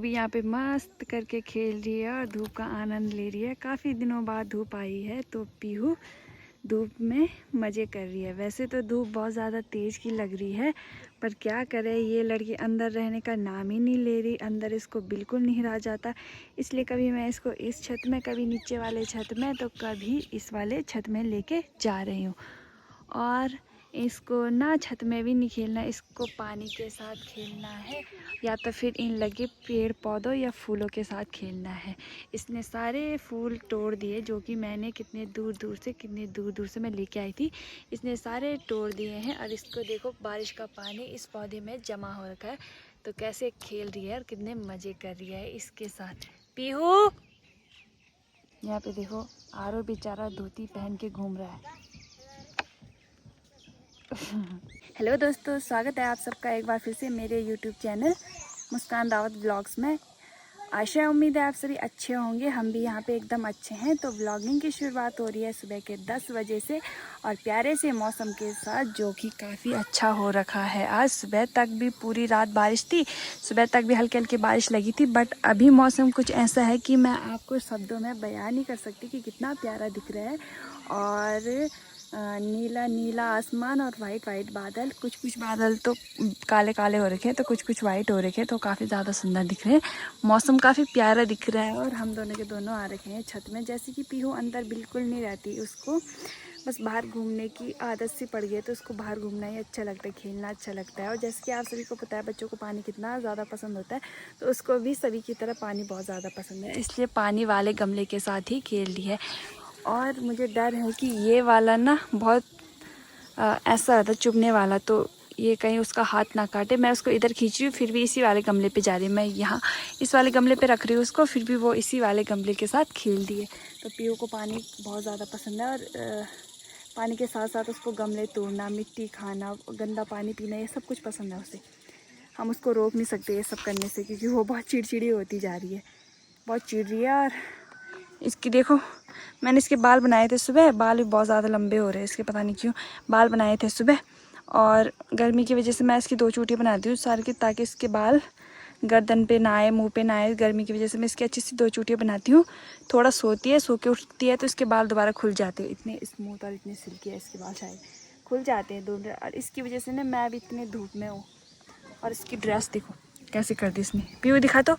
अभी यहाँ पे मस्त करके खेल रही है और धूप का आनंद ले रही है। काफ़ी दिनों बाद धूप आई है तो पीहू धूप में मज़े कर रही है। वैसे तो धूप बहुत ज़्यादा तेज़ की लग रही है, पर क्या करे, ये लड़की अंदर रहने का नाम ही नहीं ले रही। अंदर इसको बिल्कुल नहीं रहा जाता, इसलिए कभी मैं इसको इस छत में, कभी नीचे वाले छत में, तो कभी इस वाले छत में लेके जा रही हूँ। और इसको ना छत में भी नहीं खेलना, इसको पानी के साथ खेलना है या तो फिर इन लगे पेड़ पौधों या फूलों के साथ खेलना है। इसने सारे फूल तोड़ दिए जो कि मैंने कितने दूर दूर से मैं लेके आई थी। इसने सारे तोड़ दिए हैं और इसको देखो बारिश का पानी इस पौधे में जमा हो रखा है। तो कैसे खेल रही है और कितने मज़े कर रही है इसके साथ। पीहू यहाँ पे देखो, आरो बेचारा धोती पहन के घूम रहा है। हेलो दोस्तों, स्वागत है आप सबका एक बार फिर से मेरे YouTube चैनल मुस्कान दावत व्लॉग्स में। आशा उम्मीद है आप सभी अच्छे होंगे। हम भी यहाँ पे एकदम अच्छे हैं। तो व्लॉगिंग की शुरुआत हो रही है सुबह के 10 बजे से और प्यारे से मौसम के साथ, जो कि काफ़ी अच्छा हो रखा है। आज सुबह तक भी पूरी रात बारिश थी, सुबह तक भी हल्की हल्की बारिश लगी थी, बट अभी मौसम कुछ ऐसा है कि मैं आपको शब्दों में बयान नहीं कर सकती कि कितना प्यारा दिख रहा है। और नीला नीला आसमान और वाइट वाइट बादल, कुछ बादल तो काले काले हो रखे हैं तो कुछ वाइट हो रखे हैं, तो काफ़ी ज़्यादा सुंदर दिख रहे हैं। मौसम काफ़ी प्यारा दिख रहा है और हम दोनों के दोनों आ रखे हैं छत में। जैसे कि पीहू अंदर बिल्कुल नहीं रहती, उसको बस बाहर घूमने की आदत सी पड़ गई है, तो उसको बाहर घूमना ही अच्छा लगता है, खेलना अच्छा लगता है। और जैसे कि आप सभी को पता है बच्चों को पानी कितना ज़्यादा पसंद होता है, तो उसको भी सभी की तरह पानी बहुत ज़्यादा पसंद है, इसलिए पानी वाले गमले के साथ ही खेल रही है। और मुझे डर है कि ये वाला ना बहुत ऐसा रहता है चुभने वाला, तो ये कहीं उसका हाथ ना काटे। मैं उसको इधर खींच रही हूँ, फिर भी इसी वाले गमले पे जा रही हूँ। मैं यहाँ इस वाले गमले पे रख रही हूँ उसको, फिर भी वो इसी वाले गमले के साथ खेल रही है। तो पीहू को पानी बहुत ज़्यादा पसंद है और पानी के साथ साथ उसको गमले तोड़ना, मिट्टी खाना, गंदा पानी पीना, ये सब कुछ पसंद है उसे। हम उसको रोक नहीं सकते ये सब करने से, क्योंकि वो बहुत चिड़चिड़ी होती जा रही है, बहुत चिड़ रही है। और इसकी देखो, मैंने इसके बाल बनाए थे सुबह, बाल भी बहुत ज़्यादा लंबे हो रहे हैं इसके, पता नहीं क्यों बाल बनाए थे सुबह। और गर्मी की वजह से मैं इसकी 2 चोटियाँ बनाती हूँ सार की, ताकि इसके बाल गर्दन पे ना आए, मुंह पे ना आए। गर्मी की वजह से मैं इसकी अच्छी सी 2 चोटियाँ बनाती हूँ। थोड़ा सोती है, सो के उठती है तो इसके बाल दोबारा खुल जाते हैं। इतने स्मूथ और इतने सिल्की है इसके बाल, शायद खुल जाते हैं दोनों। और इसकी वजह से ना मैं अभी इतने धूप में हूँ। और इसकी ड्रेस देखो कैसे कर दी इसने। पीहू दिखा तो,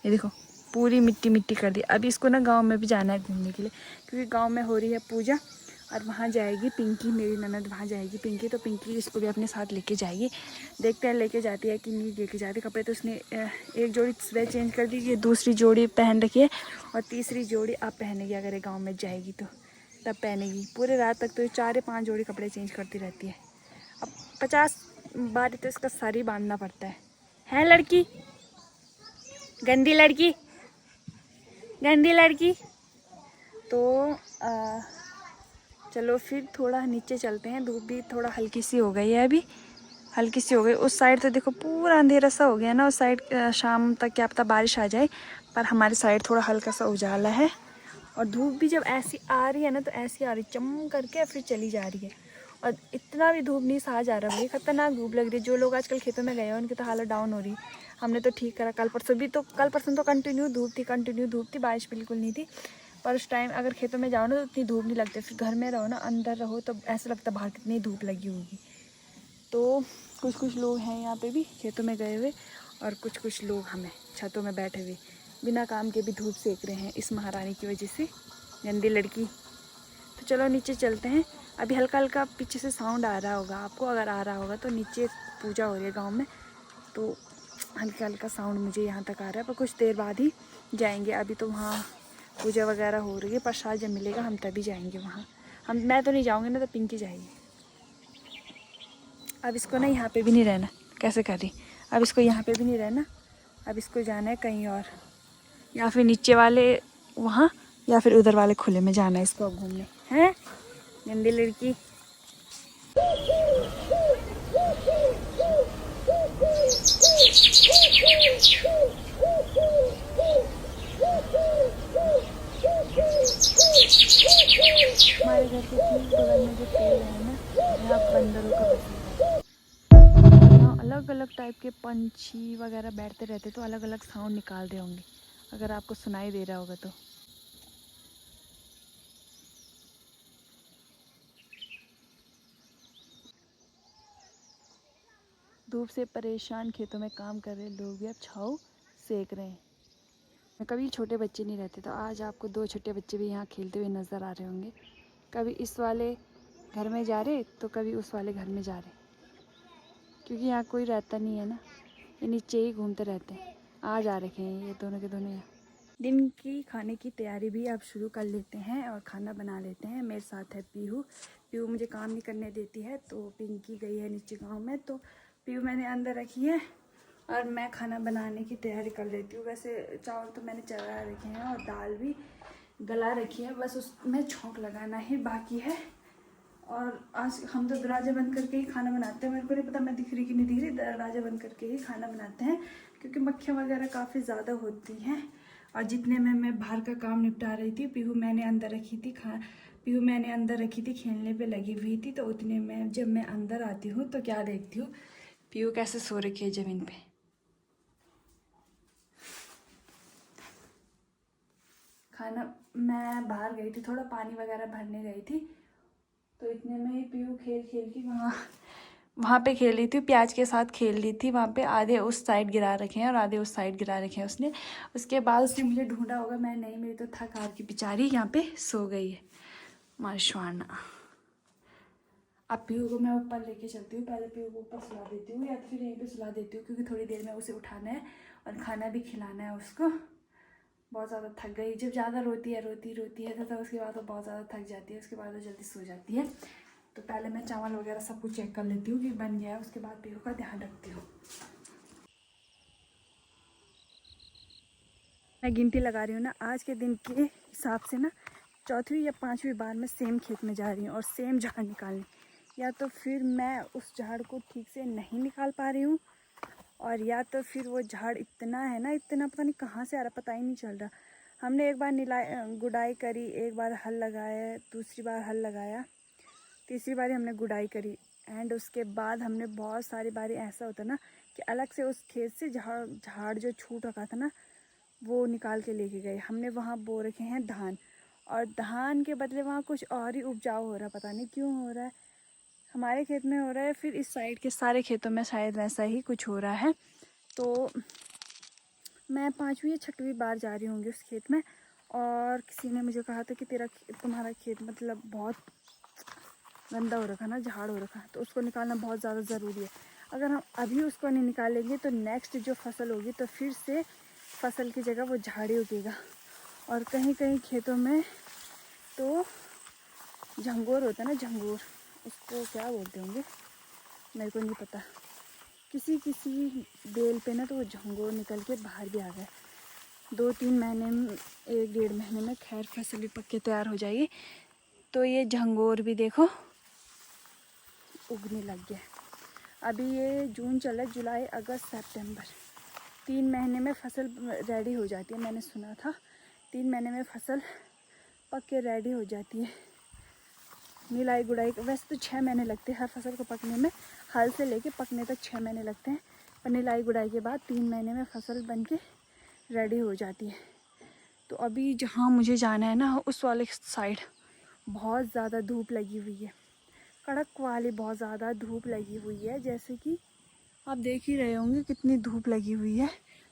ये देखो पूरी मिट्टी मिट्टी कर दी। अभी इसको ना गांव में भी जाना है घूमने के लिए, क्योंकि गांव में हो रही है पूजा और वहाँ जाएगी पिंकी, मेरी ननद वहाँ जाएगी पिंकी। तो पिंकी इसको भी अपने साथ लेके जाएगी। देखते हैं लेके जाती है कि नहीं लेके जाती। कपड़े तो उसने एक जोड़ी सुबह चेंज कर दी, ये दूसरी जोड़ी पहन रखी है और तीसरी जोड़ी अब पहनेगी। अगर ये गाँव में जाएगी तो तब पहनेगी। पूरे रात तक तो 4 या 5 जोड़ी कपड़े चेंज करती रहती है। अब 50 बार तो इसका सर ही बांधना पड़ता है लड़की, गंदी लड़की, गंदी लड़की। तो चलो फिर थोड़ा नीचे चलते हैं। धूप भी थोड़ा हल्की सी हो गई है, अभी हल्की सी हो गई। उस साइड तो देखो पूरा अंधेरा सा हो गया ना, उस साइड शाम तक क्या पता बारिश आ जाए, पर हमारी साइड थोड़ा हल्का सा उजाला है। और धूप भी जब ऐसी आ रही है ना, तो ऐसी आ रही चम करके फिर चली जा रही है। और इतना भी धूप नहीं सहा जा रहा भाई, खतरनाक धूप लग रही है। जो लोग आजकल खेतों में गए हैं उनकी तो हालत डाउन हो रही है। हमने तो ठीक करा, कल परसों तो कंटिन्यू धूप थी, बारिश बिल्कुल नहीं थी। पर उस टाइम अगर खेतों में जाओ ना तो इतनी धूप नहीं लगती। फिर घर में रहो ना, अंदर रहो, तो ऐसा लगता बाहर कितनी धूप लगी होगी। तो कुछ लोग हैं यहाँ पे भी खेतों में गए हुए, और कुछ लोग हमें छतों में बैठे हुए बिना काम के भी धूप सेक रहे हैं इस महारानी की वजह से, गंदी लड़की। तो चलो नीचे चलते हैं। अभी हल्का हल्का पीछे से साउंड आ रहा होगा आपको, अगर आ रहा होगा तो नीचे पूजा हो रही है गांव में, तो हल्का हल्का साउंड मुझे यहाँ तक आ रहा है। पर कुछ देर बाद ही जाएंगे। अभी तो वहाँ पूजा वगैरह हो रही है, प्रसाद जब मिलेगा हम तभी जाएंगे वहाँ। मैं तो नहीं जाऊँगी ना, तो पिंकी जाएगी। अब इसको ना यहाँ पे भी नहीं रहना, कैसे कर रही, अब इसको यहाँ पे भी नहीं रहना। अब इसको जाना है कहीं और, या फिर नीचे वाले वहाँ, या फिर उधर वाले खुले में जाना है इसको घूमने। हैं गंदी लड़की। हमारे घर के ठीक बगल में जो पेड़ है ना, यहाँ बंदरों का बसेरा है। यहाँ अलग अलग अलग टाइप के पंछी वगैरह बैठते रहते, तो अलग अलग साउंड निकाल रहे होंगे, अगर आपको सुनाई दे रहा होगा तो। धूप से परेशान खेतों में काम कर रहे लोग भी अब छाँव सेक रहे हैं। कभी छोटे बच्चे नहीं रहते, तो आज आपको 2 छोटे बच्चे भी यहाँ खेलते हुए नज़र आ रहे होंगे। कभी इस वाले घर में जा रहे तो कभी उस वाले घर में जा रहे, क्योंकि यहाँ कोई रहता नहीं है ना, ये नीचे ही घूमते रहते हैं। आ जा रखे हैं ये दोनों के दोनों यहाँ। दिन की खाने की तैयारी भी अब शुरू कर लेते हैं और खाना बना लेते हैं। मेरे साथ है पीहू। पीहू मुझे काम नहीं करने देती है, तो पिंकी गई है नीचे गांव में, तो पीहू मैंने अंदर रखी है और मैं खाना बनाने की तैयारी कर लेती हूँ। वैसे चावल तो मैंने चढ़ा रखे हैं और दाल भी गला रखी है, बस उसमें छौंक लगाना ही बाकी है। और आज हम तो दरवाजे बंद करके ही खाना बनाते हैं। मेरे को नहीं पता मैं दिख रही कि नहीं दिख रही, दरवाजे बंद करके ही खाना बनाते हैं, क्योंकि मक्खियाँ वगैरह काफ़ी ज़्यादा होती हैं। और जितने में मैं बाहर का काम निपटा रही थी, पीहू मैंने अंदर रखी थी पीहू मैंने अंदर रखी थी, खेलने पे लगी हुई थी। तो उतने में जब मैं अंदर आती हूँ तो क्या देखती हूँ, पीहू कैसे सो रखी है ज़मीन पे। खाना मैं बाहर गई थी, थोड़ा पानी वगैरह भरने गई थी, तो इतने में ही पीहू खेल खेल के वहाँ पे खेल रही थी, प्याज के साथ खेल रही थी। वहाँ पे आधे उस साइड गिरा रखे हैं और आधे उस साइड गिरा रखे हैं उसने। उसके बाद उसने मुझे ढूंढा होगा, मैं नहीं, मेरी तो थक हार की बेचारी यहाँ पे सो गई है माशाना। अब पीहू को मैं ऊपर लेके चलती हूँ, पहले पीहू को ऊपर सुला देती हूँ या फिर यहीं पे सुला देती हूँ, क्योंकि थोड़ी देर में उसे उठाना है और खाना भी खिलाना है उसको। बहुत ज़्यादा थक गई, जब ज़्यादा रोती है तो उसके बाद वो बहुत ज़्यादा थक जाती है, उसके बाद वो जल्दी सो जाती है। तो पहले मैं चावल वगैरह सब कुछ चेक कर लेती हूँ कि बन गया है, उसके बाद पीहू का ध्यान रखती हूँ। मैं गिनती लगा रही हूँ ना, आज के दिन के हिसाब से ना 4वीं या 5वीं बार मैं सेम खेत में जा रही हूँ और सेम झाड़ निकालने। या तो फिर मैं उस झाड़ को ठीक से नहीं निकाल पा रही हूँ, और या तो फिर वो झाड़ इतना है ना, इतना पता नहीं कहाँ से आ रहा, पता ही नहीं चल रहा। हमने एक बार गुड़ाई करी, एक बार हल लगाया, दूसरी बार हल लगाया, तीसरी बारी हमने गुड़ाई करी। एंड उसके बाद हमने बहुत सारी बारी ऐसा होता ना कि अलग से उस खेत से झाड़ जो छूट रखा था ना, वो निकाल के लेके गए। हमने वहाँ बो रखे हैं धान, और धान के बदले वहाँ कुछ और ही उपजाऊ हो रहा है, पता नहीं क्यों हो रहा है। हमारे खेत में हो रहा है, फिर इस साइड के सारे खेतों में शायद वैसा ही कुछ हो रहा है। तो मैं 5वीं या 6वीं बार जा रही होंगी उस खेत में, और किसी ने मुझे कहा था कि तुम्हारा खेत मतलब बहुत गंदा हो रखा ना, झाड़ हो रखा, तो उसको निकालना बहुत ज़्यादा ज़रूरी है। अगर हम अभी उसको नहीं निकालेंगे तो नेक्स्ट जो फसल होगी तो फिर से फसल की जगह वो झाड़ ही उगेगा। और कहीं कहीं खेतों में तो झंगोर होता है ना, झंगोर, उसको क्या बोलते होंगे मेरे को नहीं पता। किसी किसी बेल पे ना तो वो झंगोर निकल के बाहर भी आ गए। 2-3 महीने में, 1-1.5 महीने में खैर फसल भी पक के तैयार हो जाएगी। तो ये झंगोर भी देखो उगने लग गया। अभी ये जून चला, जुलाई अगस्त सितंबर, 3 महीने में फसल रेडी हो जाती है। मैंने सुना था 3 महीने में फसल पक के रेडी हो जाती है। निलाई गुड़ाई वैसे तो 6 महीने लगते हैं हर फसल को पकने में, हल से लेके पकने तक 6 महीने लगते हैं, पर निलाई गुड़ाई के बाद 3 महीने में फसल बन के रेडी हो जाती है। तो अभी जहाँ मुझे जाना है ना, उस वाले साइड बहुत ज़्यादा धूप लगी हुई है, कड़क वाली बहुत ज़्यादा धूप लगी हुई है, जैसे कि आप देख ही रहे होंगे कितनी धूप लगी हुई है।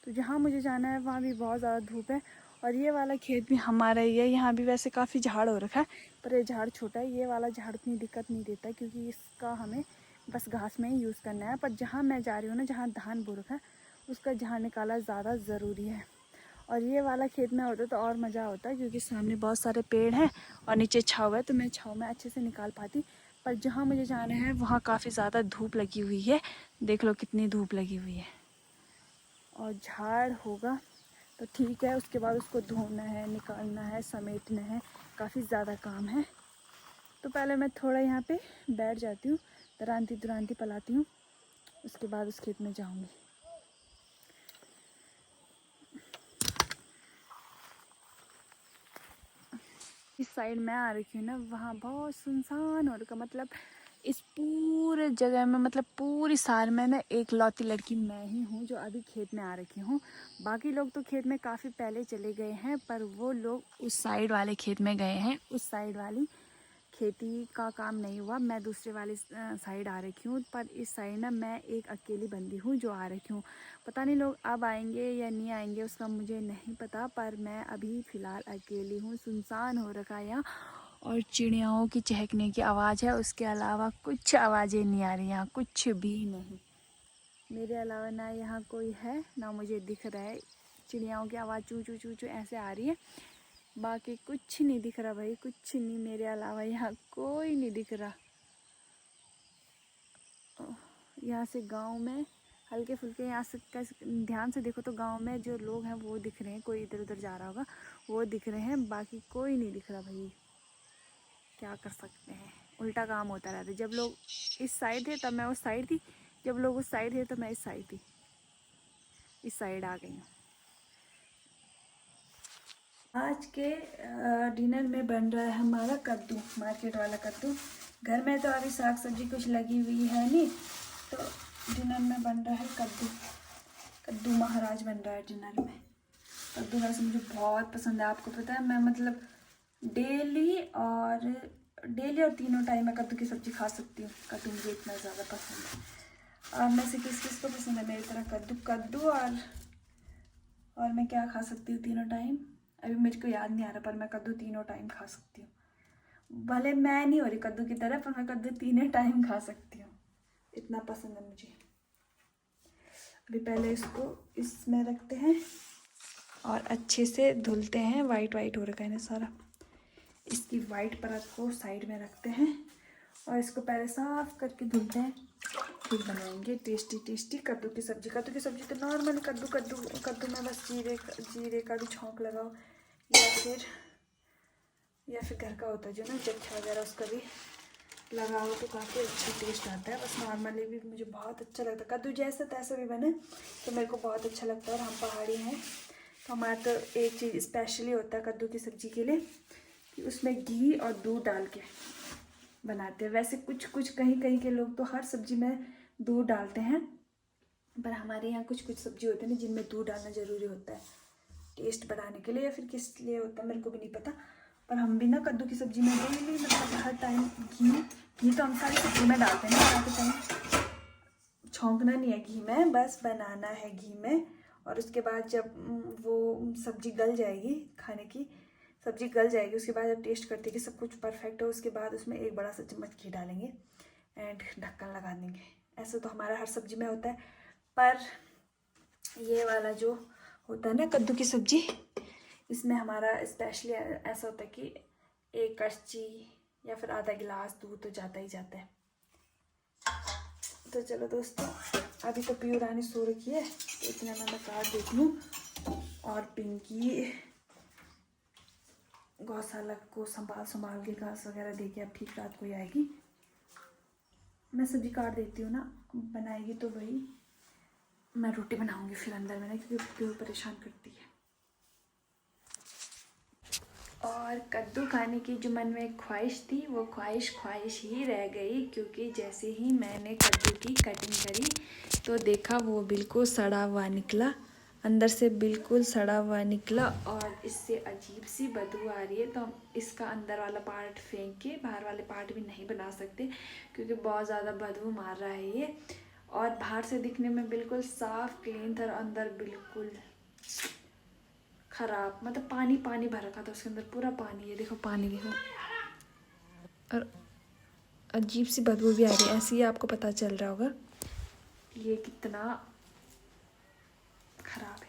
तो जहाँ मुझे जाना है वहाँ भी बहुत ज़्यादा धूप है। और ये वाला खेत भी हमारा ही है, यहाँ भी वैसे काफ़ी झाड़ हो रखा है, पर ये झाड़ छोटा है। ये वाला झाड़ उतनी दिक्कत नहीं देता, क्योंकि इसका हमें बस घास में ही यूज़ करना है। पर जहाँ मैं जा रही हूँ ना, जहाँ धान बो रखा है, उसका झाड़ निकाला ज़्यादा ज़रूरी है। और ये वाला खेत में होता तो और मज़ा होता, क्योंकि सामने बहुत सारे पेड़ हैं और नीचे छाँव है, तो मैं छाँव में अच्छे से निकाल पाती। पर जहाँ मुझे जाना है वहाँ काफ़ी ज़्यादा धूप लगी हुई है, देख लो कितनी धूप लगी हुई है। और झाड़ होगा तो ठीक है, उसके बाद उसको धोना है, निकालना है, समेटना है, काफ़ी ज़्यादा काम है। तो पहले मैं थोड़ा यहाँ पे बैठ जाती हूँ, दरांती पलाती हूँ, उसके बाद उस खेत में जाऊँगी। इस साइड मैं आ रखी हूँ ना, वहाँ बहुत सुनसान हो रखा, मतलब इस पूरे जगह में मतलब पूरी साल में ना एक लौती लड़की मैं ही हूँ जो अभी खेत में आ रखी हूँ। बाकी लोग तो खेत में काफ़ी पहले चले गए हैं, पर वो लोग उस साइड वाले खेत में गए हैं। उस साइड वाली खेती का काम नहीं हुआ, मैं दूसरे वाली साइड आ रखी हूँ। पर इस साइड ना मैं एक अकेली बंदी हूँ जो आ रखी हूँ। पता नहीं लोग अब आएंगे या नहीं आएंगे उसका मुझे नहीं पता, पर मैं अभी फ़िलहाल अकेली हूँ। सुनसान हो रखा है यहाँ, और चिड़ियाओं की चहकने की आवाज़ है, उसके अलावा कुछ आवाज़ें नहीं आ रही यहाँ, कुछ भी नहीं। मेरे अलावा ना यहाँ कोई है ना मुझे दिख रहा है। चिड़ियाओं की आवाज़ चू चू चू चू ऐसे आ रही है, बाकी कुछ नहीं दिख रहा भाई, कुछ नहीं। मेरे अलावा यहाँ कोई नहीं दिख रहा। यहाँ से गांव में हल्के फुल्के यहाँ से ध्यान से देखो तो गांव में जो लोग हैं वो दिख रहे हैं, कोई इधर उधर जा रहा होगा वो दिख रहे हैं, बाकी कोई नहीं दिख रहा भाई। क्या कर सकते हैं, उल्टा काम होता रहता है। जब लोग इस साइड थे तब मैं उस साइड थी, जब लोग उस साइड थे तब मैं इस साइड थी। इस साइड आ गई हूँ। आज के डिनर में बन रहा है हमारा कद्दू, मार्केट वाला कद्दू। घर में तो अभी साग सब्जी कुछ लगी हुई है नहीं, तो डिनर में बन रहा है कद्दू। कद्दू महाराज बन रहा है डिनर में। कद्दू वैसे मुझे बहुत पसंद है, आपको पता है। मैं मतलब डेली और तीनों टाइम मैं कद्दू की सब्ज़ी खा सकती हूँ। कद्दू मुझे इतना ज़्यादा पसंद है। और में से किस किस को पसंद है मेरी तरह कद्दू और मैं क्या खा सकती हूँ तीनों टाइम, अभी मुझको याद नहीं आ रहा, पर मैं कद्दू तीनों टाइम खा सकती हूँ। भले मैं नहीं हो रही कद्दू की तरह, पर मैं कद्दू तीनों टाइम खा सकती हूँ, इतना पसंद है मुझे। अभी पहले इसको इसमें रखते हैं और अच्छे से धुलते हैं। वाइट वाइट हो रखा है ना सारा, इसकी वाइट परत को साइड में रखते हैं और इसको पहले साफ करके धुलते हैं, फिर बनाएंगे टेस्टी टेस्टी कद्दू की सब्ज़ी। कद्दू की सब्ज़ी तो नॉर्मली कद्दू में बस जीरे का भी छौंक लगाओ, या फिर घर का होता है जो ना जच्छा वगैरह, उसका भी लगाओ तो काफ़ी अच्छा टेस्ट आता है। बस नॉर्मली भी मुझे बहुत अच्छा लगता है। कद्दू जैसा तैसा भी बने तो मेरे को बहुत अच्छा लगता है। और हम पहाड़ी हैं तो हमारा तो एक चीज़ स्पेशली होता है कद्दू की सब्ज़ी के लिए कि उसमें घी और दूध डाल के बनाते हैं। वैसे कुछ कुछ कहीं कहीं के लोग तो हर सब्ज़ी में दूध डालते हैं, पर हमारे यहाँ कुछ कुछ सब्ज़ी होते हैं ना जिनमें दूध डालना ज़रूरी होता है टेस्ट बढ़ाने के लिए, या फिर किस लिए होता है मेरे को भी नहीं पता। पर हम भी ना कद्दू की सब्ज़ी में डेली मतलब हर टाइम घी तो हम सारी सब्ज़ी में डालते हैं ना, हर टाइम छौंकना नहीं है घी में, बस बनाना है घी में। और उसके बाद जब वो सब्ज़ी गल जाएगी, खाने की सब्ज़ी गल जाएगी, उसके बाद जब टेस्ट करते कि सब कुछ परफेक्ट हो, उसके बाद उसमें एक बड़ा सा चम्मच घी डालेंगे एंड ढक्कन लगा देंगे। ऐसा तो हमारा हर सब्ज़ी में होता है, पर ये वाला जो होता है ना कद्दू की सब्ज़ी, इसमें हमारा स्पेशली ऐसा होता है कि एक कड़छी या फिर आधा गिलास दूध तो जाता ही जाता है। तो चलो दोस्तों, अभी तो पीयू रानी सो रखी है तो इतने में मैं काट देती हूँ, और पिंकी गौशाला को संभाल के घास वगैरह दे के अब ठीक रात को ही आएगी। मैं सब्जी काट देती हूँ ना, बनाएगी तो वही, मैं रोटी बनाऊँगी फिर अंदर में ना, क्योंकि पीयू परेशान करती है। और कद्दू खाने की जो मन में ख्वाहिश थी वो ख्वाहिश ही रह गई, क्योंकि जैसे ही मैंने कद्दू की कटिंग करी तो देखा वो बिल्कुल सड़ा हुआ निकला, अंदर से बिल्कुल सड़ा हुआ निकला, और इससे अजीब सी बदबू आ रही है। तो हम इसका अंदर वाला पार्ट फेंक के बाहर वाले पार्ट भी नहीं बना सकते, क्योंकि बहुत ज़्यादा बदबू मार रहा है ये। और बाहर से दिखने में बिल्कुल साफ़ क्लीन था, अंदर बिल्कुल ख़राब, मतलब पानी पानी भर रखा था उसके अंदर, पूरा पानी है, देखो पानी देखो, और अजीब सी बदबू भी आ रही है। ऐसे ही आपको पता चल रहा होगा ये कितना ख़राब है।